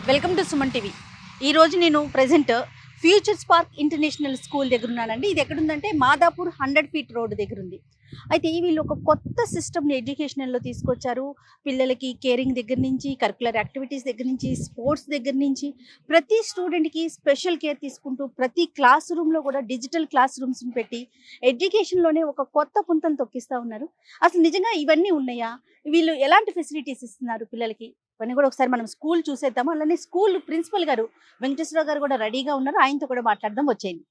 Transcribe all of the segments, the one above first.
Welcome to Suman TV. ఈరోజు నేను present future spark international school దగ్గర ఉన్నానండి. ఇది ఎక్కడుందంటే మాదాపూర్ 100 ఫీట్ రోడ్ దగ్గర ఉంది. అయితే వీళ్ళు ఒక కొత్త సిస్టమ్ని ఎడ్యుకేషనల్లో తీసుకొచ్చారు. పిల్లలకి కేరింగ్ దగ్గర నుంచి, కరికులర్ యాక్టివిటీస్ దగ్గర నుంచి, స్పోర్ట్స్ దగ్గర నుంచి ప్రతి స్టూడెంట్కి స్పెషల్ కేర్ తీసుకుంటూ ప్రతి క్లాస్ రూమ్లో కూడా డిజిటల్ క్లాస్ రూమ్స్ని పెట్టి ఎడ్యుకేషన్లోనే ఒక కొత్త పుంతను తొక్కిస్తూ ఉన్నారు. అసలు నిజంగా ఇవన్నీ ఉన్నాయా? వీళ్ళు ఎలాంటి ఫెసిలిటీస్ ఇస్తున్నారు పిల్లలకి? ఇవన్నీ కూడా ఒకసారి మనం స్కూల్ చూసేద్దాము. అలానే స్కూల్ ప్రిన్సిపల్ గారు వెంకటేశ్వరరావు గారు కూడా రెడీగా ఉన్నారు. ఆయనతో కూడా మాట్లాడదాం, వచ్చేయండి.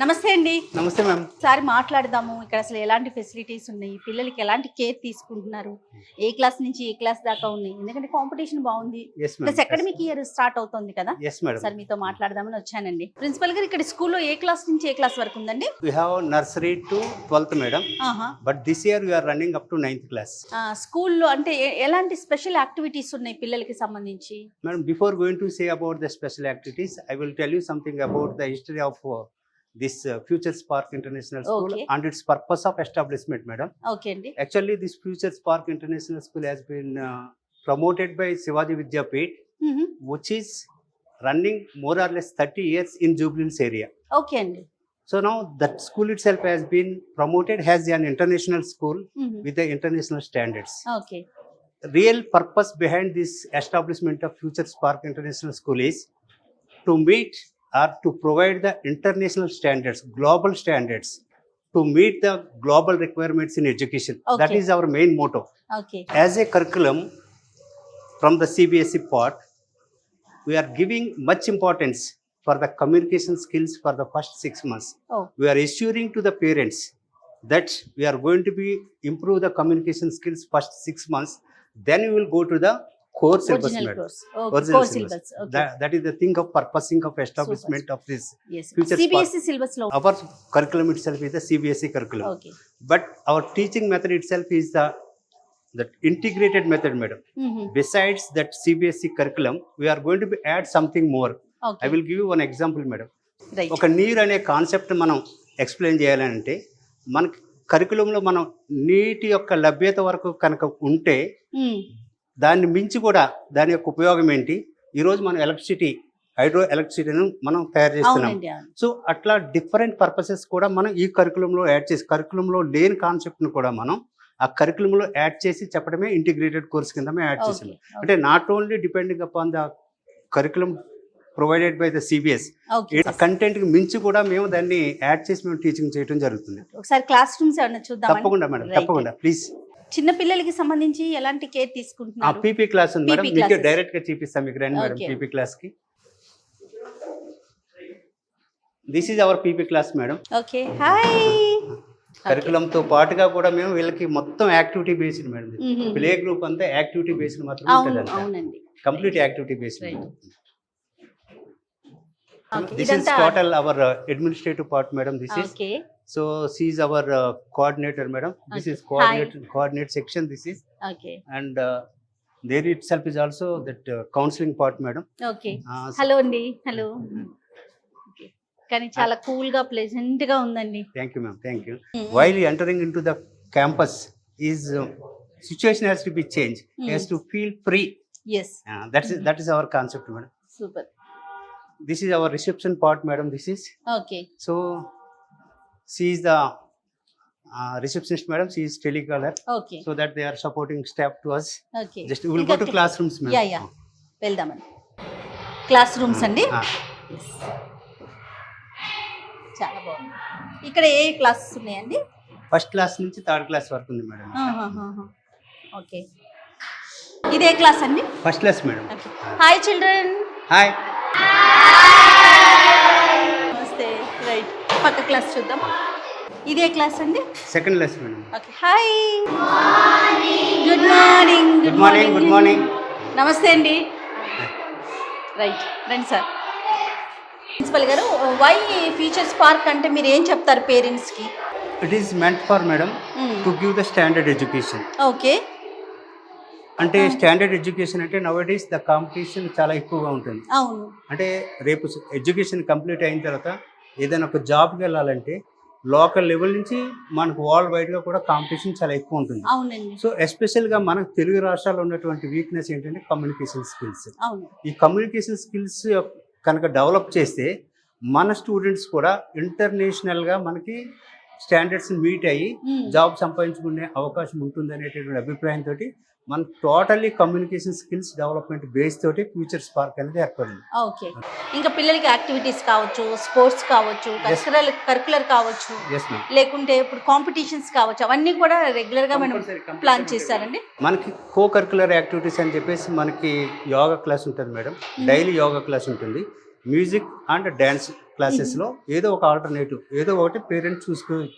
నమస్తే అండి. నమస్తే మ్యామ్. ఒకసారి మాట్లాడదాము. ఇక్కడ అసలు ఎలాంటి ఫెసిలిటీస్ ఉన్నాయి, పిల్లలకి ఎలాంటి కేర్ తీసుకుంటున్నారు, ఏ క్లాస్ నుంచి ఏ క్లాస్ దాకా ఉన్నాయి? ఎందుకంటే కాంపిటీషన్ బాగుంది, ప్లస్ అకాడమిక్ ఇయర్ స్టార్ట్ అవుతుంది కదా. సార్ మీతో మాట్లాడదామని వచ్చానండి. ప్రిన్సిపల్ గారు, ఇక్కడ స్కూల్లో ఏ క్లాస్ నుంచి ఏ క్లాస్ వరకు ఉందండి? We have nursery to 12th madam. But this year we are running up to 9th class. స్కూల్లో అంటే ఎలాంటి స్పెషల్ యాక్టివిటీస్ ఉన్నాయి పిల్లలకి సంబంధించి? Madam, before going to say about the special activities, I will tell you something about the history of this Future Spark International School and its purpose of establishment, madam. Okay andi. Actually, this Future Spark International School has been promoted by Shivaji Vidyapeeth, which is running more or less 30 years in Jubilee area. Okay andi. So now that school itself has been promoted as an international school with the international standards. Okay. Real purpose behind this establishment of Future Spark International School is to meet or to provide the international standards, global standards, to meet the global requirements in education. Okay. That is our main motto. Okay. As a curriculum from the CBSE part, we are giving much importance for the communication skills for the first 6 months. Oh. We are assuring to the parents that we are going to be improve the communication skills first 6 months. Then we will go to the core syllabus. Original course. Okay. Original Core syllabus. syllabus. Okay. That is the thing of purposing of establishment of this Yes. Future CBSE syllabus lo. Our curriculum itself is the CBSE curriculum. Okay. But our teaching method itself is the integrated method, madam. Besides that CBSE curriculum, we are going to be add something more. Okay. I will give you one example, madam. Right. ఒక నీరు అనే concept మనం explain చేయాలంటే మనకి కరికులంలో మనం నీటి యొక్క లభ్యత వరకు కనుక ఉంటే దాన్ని మించి కూడా దాని యొక్క ఉపయోగం ఏంటి? ఈరోజు మనం ఎలక్ట్రిసిటీ, హైడ్రో ఎలక్ట్రిసిటీని మనం తయారు చేస్తున్నాం. సో అట్లా డిఫరెంట్ పర్పసెస్ కూడా మనం ఈ కరికులంలో యాడ్ చేసి, కరికులంలో లేని కాన్సెప్ట్ని కూడా మనం ఆ కరికులంలో యాడ్ చేసి చెప్పడమే ఇంటిగ్రేటెడ్ కోర్స్ కింద మేము యాడ్ చేసాం. అంటే not only depending upon the curriculum provided by the CBSE, content కి మించి కూడా మేము దాన్ని యాడ్ చేసి మేము టీచింగ్ చేయడం జరుగుతుంది. ఒకసారి క్లాస్ రూమ్స్ ఏమన్నా చూద్దాం. తప్పకుండా మేడం, తప్పకుండా ప్లీజ్. చిన్న పిల్లలకి సంబంధించి ఎలాంటి కేర్ తీసుకుంటున్నారు? పీపీ క్లాస్ ఉంది మేడం, మీకు డైరెక్ట్ గా చూపిస్తాం. మీకు రండి మేడం పీపీ క్లాస్ కి. This is our PP class madam. Okay, hi. Curriculum తో పాటుగా కూడా మేము వీళ్ళకి మొత్తం activity based madam. Play group అంతా యాక్టివిటీ బేస్డ్ మాత్రమే ఉంటుంది. అవునండి, complete activity based. This is total our administrative part, madam. This is okay. So she is our coordinator, madam. This Okay. is coordinate section. This is okay. And there itself is also that counseling part, madam. Okay. Hello అండి. Hello. కానీ చాలా cool గా pleasant గా ఉందండి. Thank you, ma'am. Thank you. While entering into the campus, is situation has to be changed. Has to feel free. Yes. That is our concept, madam. Super. This is our reception part, madam. This is okay. So she is the receptionist, madam. She is telecaller. Okay. So that they are supporting staff to us. Okay. Just we will go to classrooms, madam. Yeah. వెళ్దామండి. Class rooms అండి. చాలా బాగుంది. ఇక్కడ ఏ classes ఉన్నాయండి? First class నుంచి third class వరకు ఉంది madam. Okay. ఇదే క్లాస్ అండి? First class madam. Hi children. Hi. నమస్తే. రైట్, పక్క క్లాస్ చూద్దాం. ఇదే క్లాస్ అండి? Second lesson madam. Okay. Hi, good morning. Good morning. Good morning. నమస్తే అండి. రైట్, రండి సార్. ప్రిన్సిపల్ గారు, వై ఫ్యూచర్స్ పార్క్ అంటే మీరు ఏం చెప్తారు పేరెంట్స్కి? It is meant for madam to give the standard education. Okay. అంటే స్టాండర్డ్ ఎడ్యుకేషన్ అంటే నౌ-a-days ద కాంపిటీషన్ చాలా ఎక్కువగా ఉంటుంది. అవును. అంటే రేపు ఎడ్యుకేషన్ కంప్లీట్ అయిన తర్వాత ఏదైనా ఒక జాబ్కి వెళ్ళాలంటే లోకల్ లెవెల్ నుంచి మనకు వరల్డ్ వైడ్గా కూడా కాంపిటీషన్ చాలా ఎక్కువ ఉంటుంది. అవునండి. సో ఎస్పెషల్గా మనకు తెలుగు రాష్ట్రాల్లో ఉన్నటువంటి వీక్నెస్ ఏంటంటే కమ్యూనికేషన్ స్కిల్స్. అవును. ఈ కమ్యూనికేషన్ స్కిల్స్ కనుక డెవలప్ చేస్తే మన స్టూడెంట్స్ కూడా ఇంటర్నేషనల్గా మనకి స్టాండర్డ్స్ మీట్ అయ్యి జాబ్ సంపాదించుకునే అవకాశం ఉంటుంది అనేటటువంటి అభిప్రాయంతో మన totally communication skills development base తోటి ఫ్యూచర్ స్పార్క్ అనేది ఏర్పడింది. ఓకే. ఇంకా పిల్లలకి యాక్టివిటీస్ కావచ్చు, స్పోర్ట్స్ కావచ్చు, కరికులర్ కావచ్చు, లేకుంటే ఇప్పుడు కాంపిటీషన్స్ కావచ్చు, అవన్నీ కూడా రెగ్యులర్గా మనం ప్లాన్ చేశారండి. మనకి కో కరికులర్ యాక్టివిటీస్ అని చెప్పేసి మనకి యోగా క్లాస్ ఉంటుంది మేడం. డైలీ యోగా క్లాస్ ఉంటుంది. మ్యూజిక్ అండ్ డ్యాన్స్ క్లాసెస్లో ఏదో ఒక ఆల్టర్నేటివ్ ఏదో ఒకటి పేరెంట్స్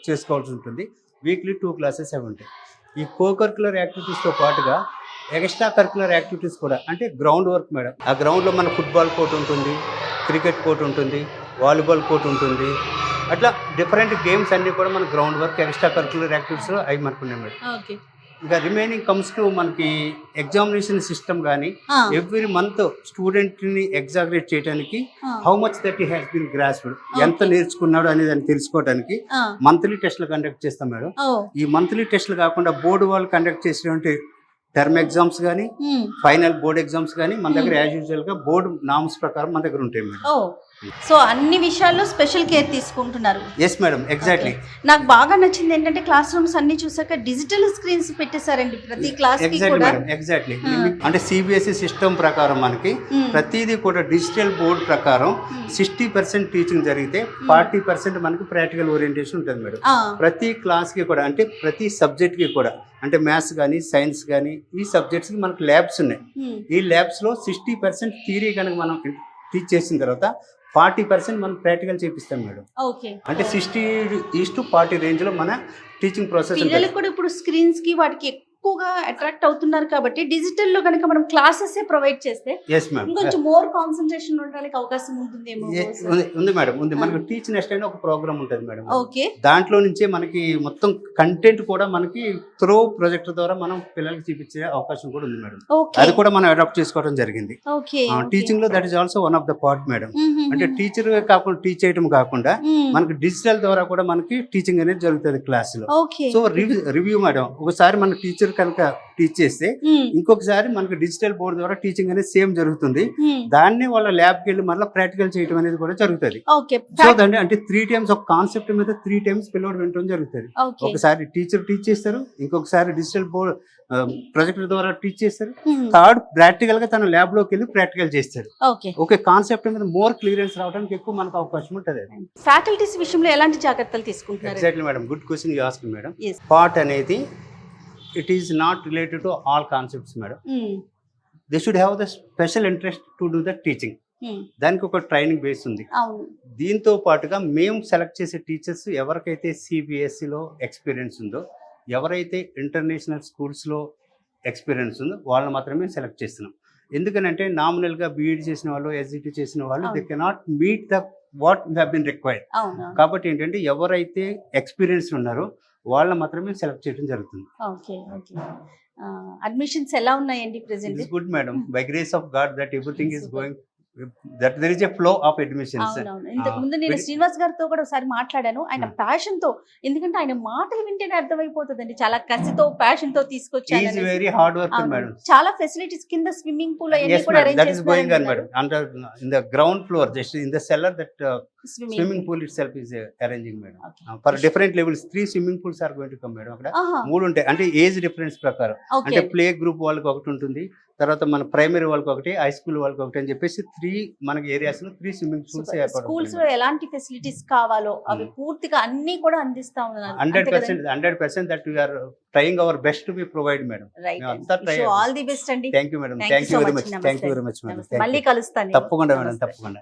చేసుకోవాల్సి ఉంటుంది. వీక్లీ 2 క్లాసెస్ అవి ఉంటాయి. ఈ కో కరికులర్ యాక్టివిటీస్తో పాటుగా ఎక్స్ట్రా కరికులర్ యాక్టివిటీస్ కూడా అంటే గ్రౌండ్ వర్క్ మేడం. ఆ గ్రౌండ్లో మన ఫుట్బాల్ కోర్ట్ ఉంటుంది, క్రికెట్ కోర్ట్ ఉంటుంది, వాలీబాల్ కోర్ట్ ఉంటుంది. అట్లా డిఫరెంట్ గేమ్స్ అన్నీ కూడా మన గ్రౌండ్ వర్క్ ఎక్స్ట్రా కరికులర్ యాక్టివిటీస్లో అవి మనకు ఉన్నాయి మేడం. ఓకే. ఇంకా రిమైనింగ్ కమ్స్ టు మనకి ఎగ్జామినేషన్ సిస్టమ్ కానీ ఎవ్రీ మంత్ స్టూడెంట్ని ఎగ్జామినేట్ చేయడానికి how much that he has been grasped, ఎంత నేర్చుకున్నాడు అనేది అని తెలుసుకోవడానికి మంత్లీ టెస్ట్లు కండక్ట్ చేస్తాం మేడం. ఈ మంత్లీ టెస్ట్లు కాకుండా బోర్డు వాళ్ళు కండక్ట్ చేసినటువంటి టర్మ్ ఎగ్జామ్స్ కానీ ఫైనల్ బోర్డ్ ఎగ్జామ్స్ కానీ మన దగ్గర యాజ్ యూజువల్గా బోర్డు నామ్స్ ప్రకారం మన దగ్గర ఉంటాయి మేడం. సో అన్ని విషయాల్లో స్పెషల్ కేర్ తీసుకుంటున్నారు. Yes madam, exactly. నాకు బాగా నచ్చింది ఏంటంటే క్లాస్ రూమ్స్ అన్ని చూసాక డిజిటల్ స్క్రీన్స్ పెట్టేశారండి ప్రతి క్లాస్ కి కూడా. ఎగ్జాక్ట్లీ. అంటే సిబిఎస్ఈ సిస్టమ్ ప్రకారం మనకి ప్రతిదీ కూడా డిజిటల్ బోర్డ్ ప్రకారం 60% టీచింగ్ జరిగితే 40% మనకి ప్రాక్టికల్ ఓరియంటేషన్ ఉంటుంది మేడం. ప్రతి క్లాస్ కి కూడా అంటే ప్రతి సబ్జెక్ట్ కి కూడా అంటే మ్యాథ్స్ కానీ సైన్స్ కానీ ఈ సబ్జెక్ట్స్ కి మనకి ల్యాబ్స్ ఉన్నాయి. ఈ ల్యాబ్స్ లో 60% థియరీ కనుక మనం టీచ్ చేసిన తర్వాత 40% మనం ప్రాక్టికల్ చేపిస్తాం మేడం. అంటే 60:40 రేంజ్ లో మన టీచింగ్ ప్రాసెస్. పిల్లలు కూడా ఇప్పుడు స్క్రీన్స్ కి వాటికి ఎక్కువగా అట్రాక్ట్ అవుతున్నారు కాబట్టి డిజిటల్ లో కనుక మనం క్లాసెస్ ప్రొవైడ్ చేస్తే ఇంకొంచెం మోర్ కాన్సంట్రేషన్ ఉండడానికి అవకాశం ఉంటుందేమో. ఉంది మేడం, ఉంది. మనకి టీచ్ నెక్స్ట్ అయిన ఒక ప్రోగ్రామ్ ఉంటుంది మేడం. ఓకే. దాంట్లో నుంచే మనకి మొత్తం కంటెంట్ కూడా మనకి త్రూ ప్రొజెక్టర్ ద్వారా మనం పిల్లలకి చూపించే అవకాశం కూడా ఉంది మేడం. అది కూడా మనం అడాప్ట్ చేసుకోవడం జరిగింది. టీచింగ్ లో that is also one of the part madam. అంటే టీచర్ కాకుండా టీచ్ చేయడం కాకుండా మనకి డిజిటల్ ద్వారా కూడా మనకి టీచింగ్ అనేది జరుగుతుంది క్లాస్ లో. సో రివ్యూ మేడం, ఒకసారి మన టీచర్ కనుక టీచ్ చేస్తే ఇంకొకసారి మనకి డిజిటల్ బోర్డ్ ద్వారా టీచింగ్ అనేది సేమ్ జరుగుతుంది. దాన్ని వాళ్ళ ల్యాబ్కి వెళ్ళి మళ్ళీ ప్రాక్టికల్ చేయడం అనేది కూడా జరుగుతుంది. సో దాన్ని అంటే 3 times ఒక కాన్సెప్ట్ మీద 3 times పిల్లలు వినడం జరుగుతుంది. ఒకసారి టీచర్ టీచ్ చేస్తారు, ఇంకొకసారి డిజిటల్ బోర్డ్ ప్రొజెక్టర్ ద్వారా టీచ్ చేస్తారు, థర్డ్ ప్రాక్టికల్ గా తన ల్యాబ్ లోకి వెళ్ళి ప్రాక్టికల్ చేస్తారు. ఓకే, కాన్సెప్ట్ మీద మోర్ క్లియరెన్స్ రావడానికి ఎక్కువ మనకు అవకాశం ఉంటుంది. ఫ్యాకల్టీస్ విషయంలో ఎలాంటి జాగ్రత్తలు తీసుకుంటున్నారు? Exactly madam, good question you asked madam. Part అనేది it is not related to all concepts madam. They should have the special interest to do the teaching. దానికి ఒక ట్రైనింగ్ బేస్ ఉంది. దీంతో పాటుగా మేము సెలెక్ట్ చేసే టీచర్స్ ఎవరికైతే సిబిఎస్ఈలో ఎక్స్పీరియన్స్ ఉందో, ఎవరైతే ఇంటర్నేషనల్ స్కూల్స్లో ఎక్స్పీరియన్స్ ఉందో వాళ్ళని మాత్రమే సెలెక్ట్ చేస్తున్నాం. ఎందుకనంటే నామినల్గా బీఈడి చేసిన వాళ్ళు, ఎస్జిటి చేసిన వాళ్ళు they cannot meet the what we have been required. కాబట్టి ఏంటంటే ఎవరైతే ఎక్స్పీరియన్స్ ఉన్నారో వాళ్ళని మాత్రమే సెలెక్ట్ చేయడం జరుగుతుంది. అడ్మిషన్స్ ఎలా ఉన్నాయండి present? It's good madam, by grace of God that everything is going, that there is a flow of admissions. ఇంతకు ముందు నేను శ్రీనివాస్ గారితో కూడా ఒకసారి మాట్లాడాను. ఆయన ప్యాషన్ తో, ఎందుకంటే ఆయన మాటలు వింటేనే అర్థమైపోతుందండి, చాలా కసితో ప్యాషన్ తో తీసుకొచ్చారు. He is very hard worker madam. చాలా ఫెసిలిటీస్ కింద స్విమ్మింగ్ పూల్ అయ్యి కూడా అరేంజ్ చేశారు. That is going on madam, under in the ground floor, just in the cellar, that swimming pool itself is arranging madam. For different levels 3 swimming pools are going to come madam. అక్కడ 3 ఉంటాయి. అంటే age difference ప్రకారం, అంటే play group వాళ్ళకి ఒకటి ఉంటుంది, తర్వాత మన ప్రైమరీ వాళ్ళకి ఒకటి, హై స్కూల్ వాళ్ళకి ఒకటి అని చెప్పేసి 3 మనకి ఏరియాస్ లో 3 స్విమ్మింగ్ పూల్స్ ఏర్పడతాయి. స్కూల్స్ లో ఎలాంటి ఫెసిలిటీస్ కావాలో అవి పూర్తిగా అన్ని కూడా అందిస్తా ఉన్నారు. 100% that we are trying our best to be provide madam. So all the best అండి. Thank you madam. Thank you very much. Thank you very much madam. మళ్ళీ కలుస్తాను. తప్పకుండా మేడం, తప్పకుండా.